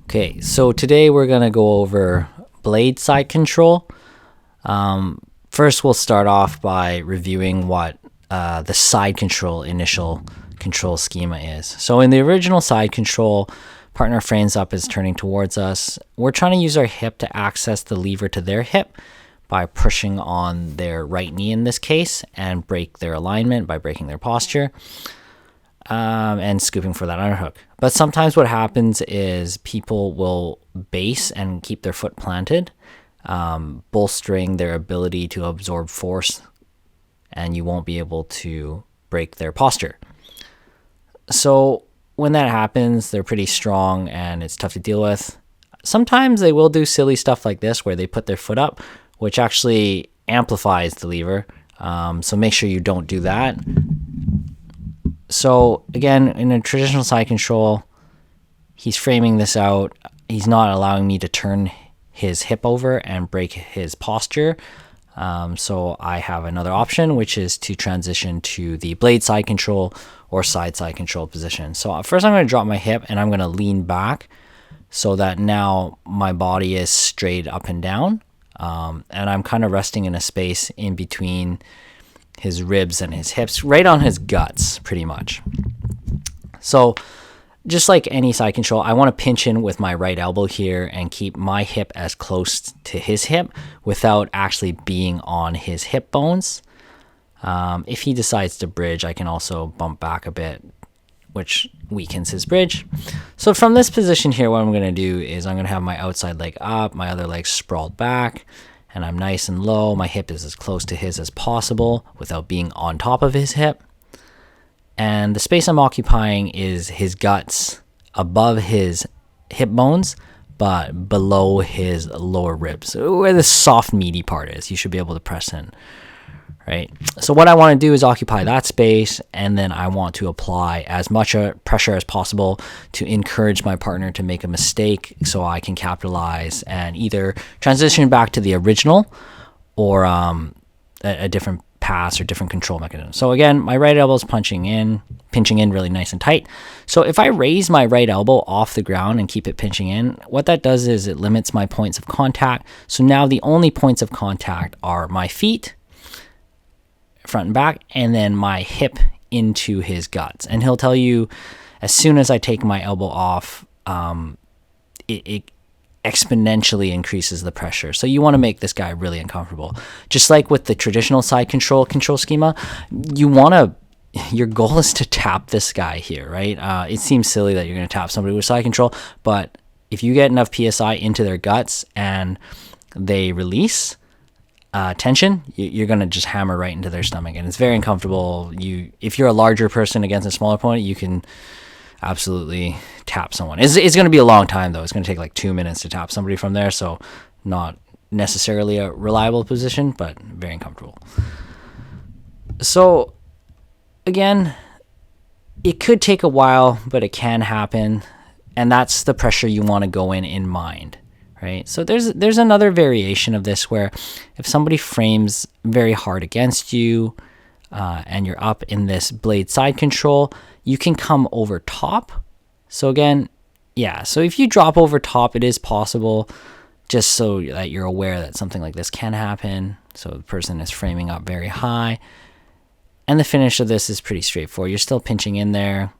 Okay, so today we're going to go over blade side control. First, we'll start off by reviewing what the side control initial control schema is. So in the original side control, partner frames up is turning towards us. We're trying to use our hip to access the lever to their hip by pushing on their right knee in this case and break their alignment by breaking their posture. And scooping for that underhook. But sometimes what happens is people will base and keep their foot planted, bolstering their ability to absorb force, and you won't be able to break their posture. So when that happens, they're pretty strong and it's tough to deal with. Sometimes they will do silly stuff like this where they put their foot up, which actually amplifies the lever. So make sure you don't do that. So again, in a traditional side control, he's framing this out. He's not allowing me to turn his hip over and break his posture. So I have another option, which is to transition to the blade side control or side control position. So first I'm going to drop my hip and I'm going to lean back so that now my body is straight up and down. And I'm kind of resting in a space in between his ribs and his hips, right on his guts, pretty much. So just like any side control, I want to pinch in with my right elbow here and keep my hip as close to his hip without actually being on his hip bones. If he decides to bridge, I can also bump back a bit, which weakens his bridge. So from this position here, what I'm going to do is I'm going to have my outside leg up, my other leg sprawled back, and I'm nice and low. My hip is as close to his as possible without being on top of his hip. And the space I'm occupying is his guts above his hip bones, but below his lower ribs, where the soft, meaty part is. You should be able to press in, right? So what I want to do is occupy that space, and then I want to apply as much pressure as possible to encourage my partner to make a mistake so I can capitalize and either transition back to the original or a different pass or different control mechanism. So again, my right elbow is pinching in really nice and tight. So if I raise my right elbow off the ground and keep it pinching in, what that does is it limits my points of contact. So now the only points of contact are my feet, front and back, and then my hip into his guts. And he'll tell you as soon as I take my elbow off, it exponentially increases the pressure. So you want to make this guy really uncomfortable. Just like with the traditional side control schema, your goal is to tap this guy here, right? It seems silly that you're going to tap somebody with side control, but if you get enough PSI into their guts and they release tension, you're going to just hammer right into their stomach, and it's very uncomfortable. If you're a larger person against a smaller opponent, you can absolutely tap someone. It's going to be a long time though. It's going to take like 2 minutes to tap somebody from there, so not necessarily a reliable position, but very uncomfortable. So again, it could take a while, but it can happen, and that's the pressure you want to go in mind. Right? So there's another variation of this where if somebody frames very hard against you and you're up in this blade side control, you can come over top. So again, yeah, so if you drop over top, it is possible, just so that you're aware that something like this can happen. So the person is framing up very high. And the finish of this is pretty straightforward. You're still pinching in there,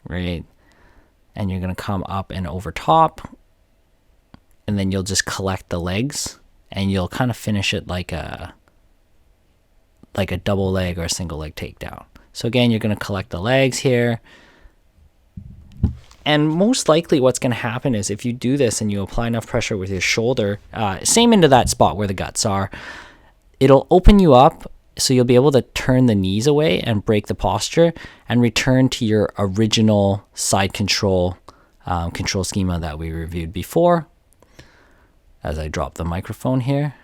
right? And you're going to come up and over top. And then you'll just collect the legs and you'll kind of finish it like a double leg or a single leg takedown. So again, you're going to collect the legs here. And most likely what's going to happen is if you do this and you apply enough pressure with your shoulder, same into that spot where the guts are, it'll open you up so you'll be able to turn the knees away and break the posture and return to your original side control schema that we reviewed before. As I drop the microphone here.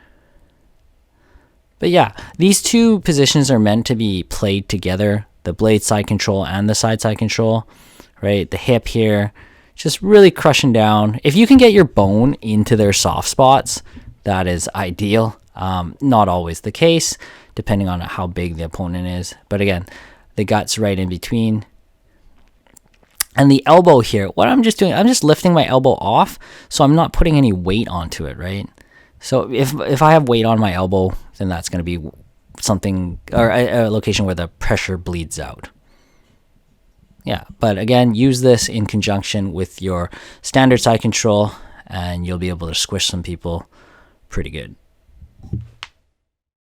But yeah, these two positions are meant to be played together, the blade side control and the side control, right? The hip here, just really crushing down. If you can get your bone into their soft spots, that is ideal. Not always the case, depending on how big the opponent is. But again, the guts right in between. And the elbow here, what I'm just doing, I'm just lifting my elbow off, so I'm not putting any weight onto it, right? So if I have weight on my elbow, then that's going to be something, or a location where the pressure bleeds out. Yeah, but again, use this in conjunction with your standard side control, and you'll be able to squish some people pretty good.